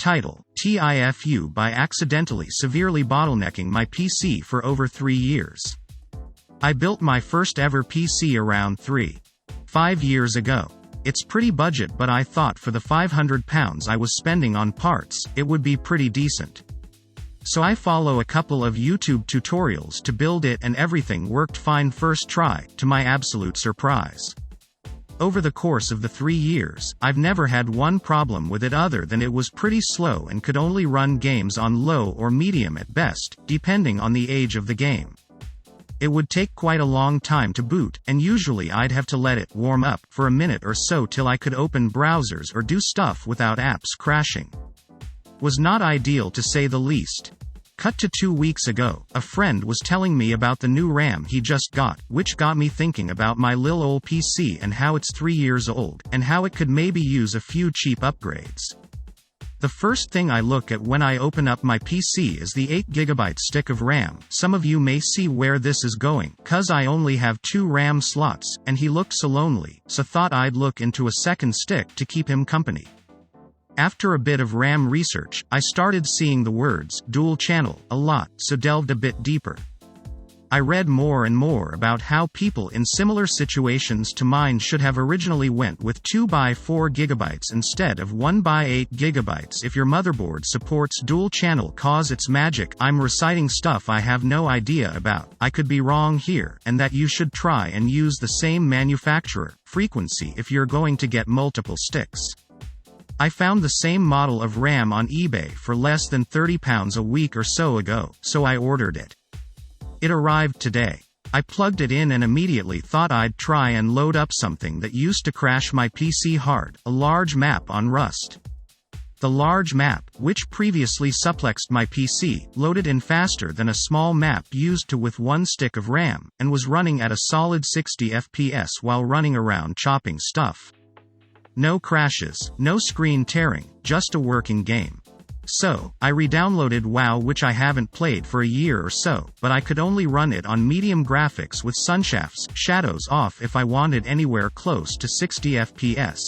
Title: TIFU. By accidentally severely bottlenecking my PC for over 3 years. I built my first ever PC around 3-5 years ago. It's pretty budget, but I thought for the £500 I was spending on parts, it would be pretty decent. So I follow a couple of YouTube tutorials to build it, and everything worked fine first try, to my absolute surprise. Over the course of the 3 years, I've never had one problem with it other than it was pretty slow and could only run games on low or medium at best, depending on the age of the game. It would take quite a long time to boot, and usually I'd have to let it warm up for a minute or so till I could open browsers or do stuff without apps crashing. Was not ideal to say the least. Cut to 2 weeks ago, a friend was telling me about the new RAM he just got, which got me thinking about my lil ol' PC and how it's 3 years old, and how it could maybe use a few cheap upgrades. The first thing I look at when I open up my PC is the 8GB stick of RAM. Some of you may see where this is going, cause I only have 2 RAM slots, and he looked so lonely, so thought I'd look into a second stick to keep him company. After a bit of RAM research, I started seeing the words dual channel a lot, so delved a bit deeper. I read more and more about how people in similar situations to mine should have originally went with 2x4GB instead of 1x8GB if your motherboard supports dual channel, cause it's magic. I'm reciting stuff I have no idea about. I could be wrong here, and that you should try and use the same manufacturer frequency if you're going to get multiple sticks. I found the same model of RAM on eBay for less than £30 a week or so ago, so I ordered it. It arrived today. I plugged it in and immediately thought I'd try and load up something that used to crash my PC hard, a large map on Rust. The large map, which previously suplexed my PC, loaded in faster than a small map used to with 1 stick of RAM, and was running at a solid 60 FPS while running around chopping stuff. No crashes, no screen tearing, just a working game. So, I re-downloaded WoW, which I haven't played for a year or so, but I could only run it on medium graphics with sunshafts, shadows off if I wanted anywhere close to 60 FPS.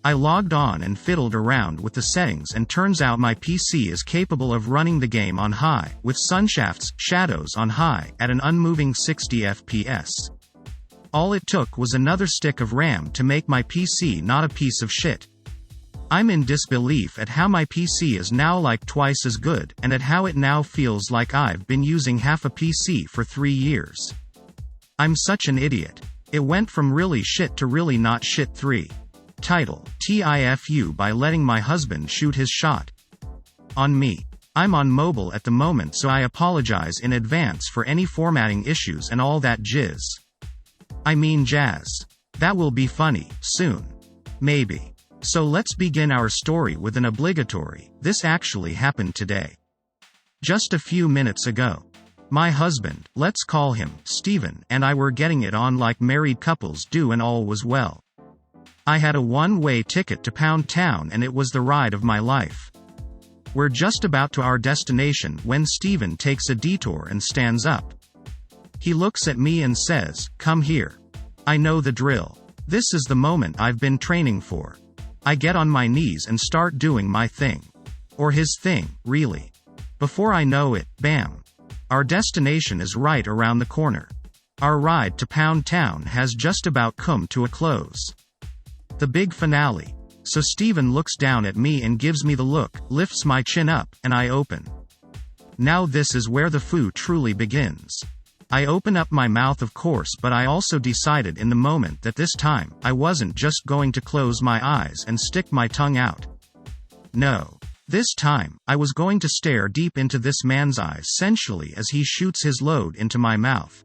I logged on and fiddled around with the settings, and turns out my PC is capable of running the game on high, with sunshafts, shadows on high, at an unmoving 60 FPS. All it took was another stick of RAM to make my PC not a piece of shit. I'm in disbelief at how my PC is now like twice as good, and at how it now feels like I've been using half a PC for 3 years. I'm such an idiot. It went from really shit to really not shit. 3. Title: TIFU. By letting my husband shoot his shot. On me. I'm on mobile at the moment, so I apologize in advance for any formatting issues and all that jizz. I mean jazz. That will be funny, soon. Maybe. So let's begin our story with an obligatory, this actually happened today. Just a few minutes ago. My husband, let's call him Steven, and I were getting it on like married couples do, and all was well. I had a one-way ticket to Pound Town and it was the ride of my life. We're just about to our destination when Steven takes a detour and stands up. He looks at me and says, "Come here." I know the drill. This is the moment I've been training for. I get on my knees and start doing my thing. Or his thing, really. Before I know it, bam. Our destination is right around the corner. Our ride to Pound Town has just about come to a close. The big finale. So Steven looks down at me and gives me the look, lifts my chin up, and I open. Now this is where the foo truly begins. I open up my mouth, of course, but I also decided in the moment that this time, I wasn't just going to close my eyes and stick my tongue out. No. This time, I was going to stare deep into this man's eyes sensually as he shoots his load into my mouth.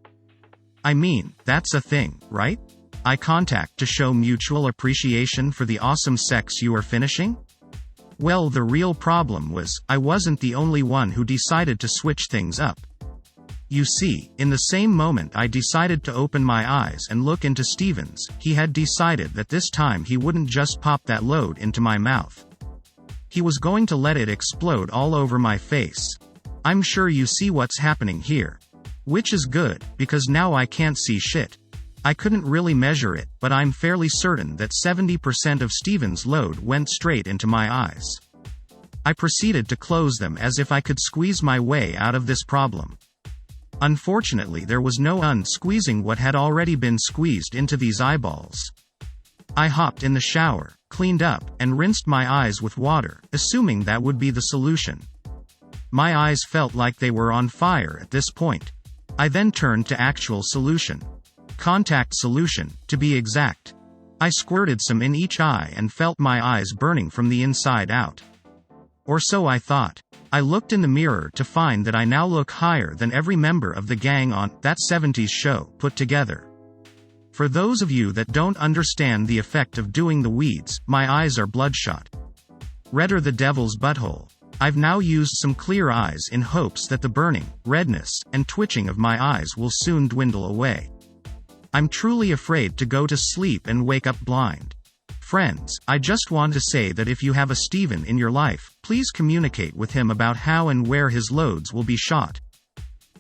I mean, that's a thing, right? Eye contact to show mutual appreciation for the awesome sex you are finishing? Well, the real problem was, I wasn't the only one who decided to switch things up. You see, in the same moment I decided to open my eyes and look into Steven's, he had decided that this time he wouldn't just pop that load into my mouth. He was going to let it explode all over my face. I'm sure you see what's happening here. Which is good, because now I can't see shit. I couldn't really measure it, but I'm fairly certain that 70% of Steven's load went straight into my eyes. I proceeded to close them as if I could squeeze my way out of this problem. Unfortunately, there was no unsqueezing what had already been squeezed into these eyeballs. I hopped in the shower, cleaned up, and rinsed my eyes with water, assuming that would be the solution. My eyes felt like they were on fire at this point. I then turned to actual solution. Contact solution, to be exact. I squirted some in each eye and felt my eyes burning from the inside out. Or so I thought. I looked in the mirror to find that I now look higher than every member of the gang on That 70s Show put together. For those of you that don't understand the effect of doing the weeds, my eyes are bloodshot. Redder the devil's butthole. I've now used some clear eyes in hopes that the burning, redness, and twitching of my eyes will soon dwindle away. I'm truly afraid to go to sleep and wake up blind. Friends, I just want to say that if you have a Steven in your life, please communicate with him about how and where his loads will be shot.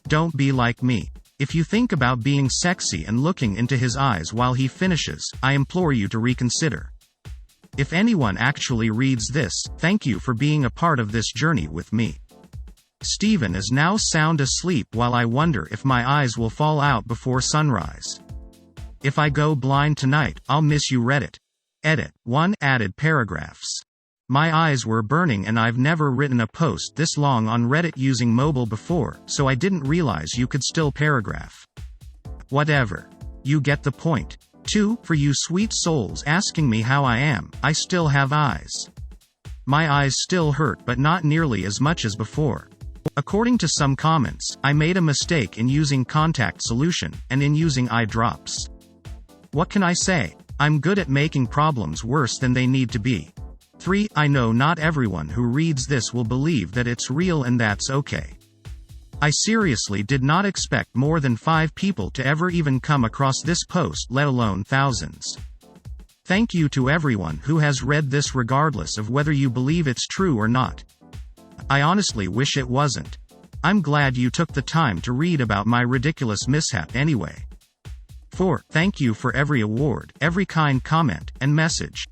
Don't be like me. If you think about being sexy and looking into his eyes while he finishes, I implore you to reconsider. If anyone actually reads this, thank you for being a part of this journey with me. Steven is now sound asleep while I wonder if my eyes will fall out before sunrise. If I go blind tonight, I'll miss you Reddit. Edit. 1 added paragraphs. My eyes were burning and I've never written a post this long on Reddit using mobile before, so I didn't realize you could still paragraph. Whatever. You get the point. 2, for you sweet souls asking me how I am, I still have eyes. My eyes still hurt but not nearly as much as before. According to some comments, I made a mistake in using contact solution, and in using eye drops. What can I say? I'm good at making problems worse than they need to be. 3, I know not everyone who reads this will believe that it's real and that's okay. I seriously did not expect more than 5 people to ever even come across this post, let alone thousands. Thank you to everyone who has read this regardless of whether you believe it's true or not. I honestly wish it wasn't. I'm glad you took the time to read about my ridiculous mishap anyway. 4, thank you for every award, every kind comment, and message.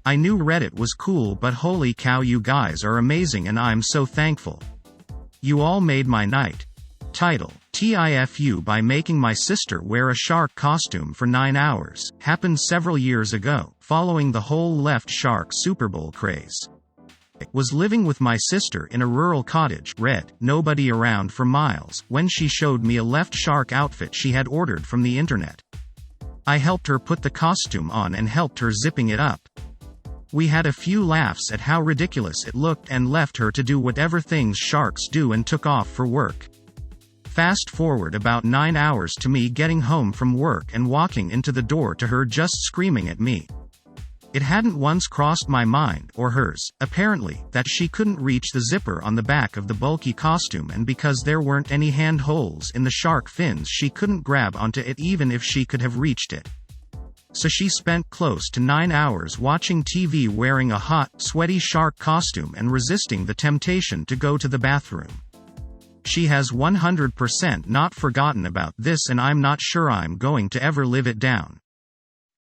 I knew Reddit was cool, but holy cow, you guys are amazing and I'm so thankful. You all made my night. Title: TIFU by making my sister wear a shark costume for 9 hours, happened several years ago, following the whole left shark Super Bowl craze. Was living with my sister in a rural cottage, nobody around for miles, when she showed me a left shark outfit she had ordered from the internet. I helped her put the costume on and helped her zipping it up. We had a few laughs at how ridiculous it looked and left her to do whatever things sharks do and took off for work. Fast forward about 9 hours to me getting home from work and walking into the door to her just screaming at me. It hadn't once crossed my mind, or hers, apparently, that she couldn't reach the zipper on the back of the bulky costume, and because there weren't any hand holes in the shark fins she couldn't grab onto it even if she could have reached it. So she spent close to 9 hours watching TV wearing a hot, sweaty shark costume and resisting the temptation to go to the bathroom. She has 100% not forgotten about this, and I'm not sure I'm going to ever live it down.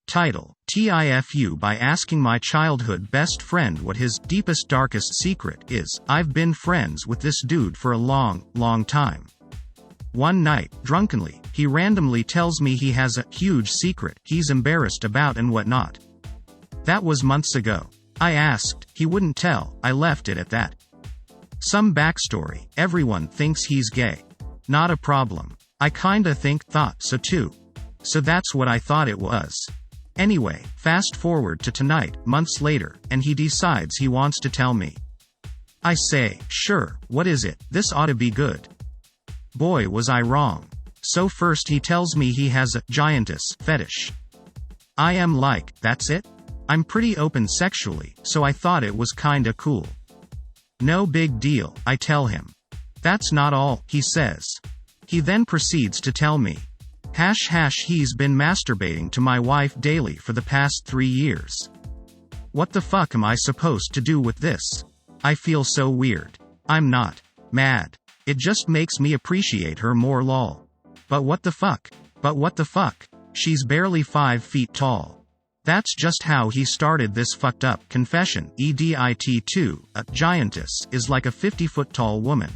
Title: TIFU by asking my childhood best friend what his deepest darkest secret is. I've been friends with this dude for a long time. One night, drunkenly, he randomly tells me he has a huge secret he's embarrassed about and whatnot. That was months ago. I asked, he wouldn't tell, I left it at that. Some backstory: everyone thinks he's gay. Not a problem. I kinda thought so too. So that's what I thought it was. Anyway, fast forward to tonight, months later, and he decides he wants to tell me. I say, sure, what is it? This ought to be good. Boy, was I wrong. So first he tells me he has a giantess fetish. I am like, that's it? I'm pretty open sexually, so I thought it was kinda cool. No big deal, I tell him. That's not all, he says. He then proceeds to tell me, he's been masturbating to my wife daily for the past 3 years. What the fuck am I supposed to do with this? I feel so weird. I'm not mad. It just makes me appreciate her more, lol. But what the fuck? She's barely 5 feet tall. That's just how he started this fucked up confession. EDIT2, a giantess, is like a 50-foot tall woman.